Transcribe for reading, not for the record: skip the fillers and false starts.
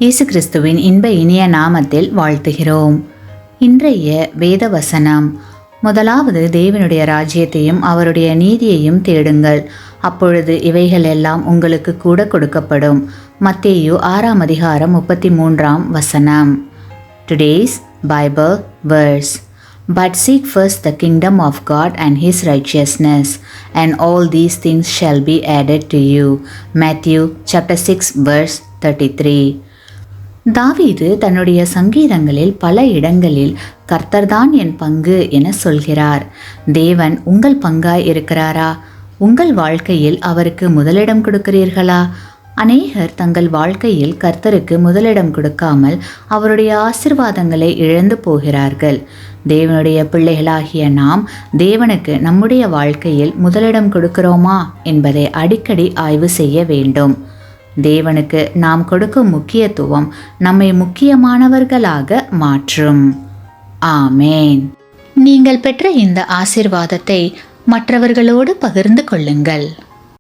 இயேசு கிறிஸ்துவின் இன்ப இனிய நாமத்தில் வாழ்த்துகிறோம். இன்றைய வேத வசனம், முதலாவது தேவனுடைய ராஜ்யத்தையும் அவருடைய நீதியையும் தேடுங்கள், அப்பொழுது இவைகளெல்லாம் உங்களுக்கு கூட கொடுக்கப்படும். மத்தேயு 6 அதிகாரம் 33 Today's Bible verse. But seek first the kingdom of God and his righteousness, and all these things shall be added to you. Matthew chapter 6 verse 33. தாவீது தன்னுடைய சங்கீதங்களில் பல இடங்களில் கர்த்தர்தான் என் பங்கு என சொல்கிறார். தேவன் உங்கள் பங்காய் இருக்கிறாரா? உங்கள் வாழ்க்கையில் அவருக்கு முதலிடம் கொடுக்கிறீர்களா? அநேகர் தங்கள் வாழ்க்கையில் கர்த்தருக்கு முதலிடம் கொடுக்காமல் அவருடைய ஆசீர்வாதங்களை இழந்து போகிறார்கள். தேவனுடைய பிள்ளைகளாகிய நாம் தேவனுக்கு நம்முடைய வாழ்க்கையில் முதலிடம் கொடுக்கிறோமா என்பதை அடிக்கடி ஆய்வு செய்ய வேண்டும். தேவனுக்கு நாம் கொடுக்கும் முக்கியத்துவம் நம்மை முக்கியமானவர்களாக மாற்றும். ஆமேன். நீங்கள் பெற்ற இந்த ஆசீர்வாதத்தை மற்றவர்களோடு பகிர்ந்து கொள்ளுங்கள்.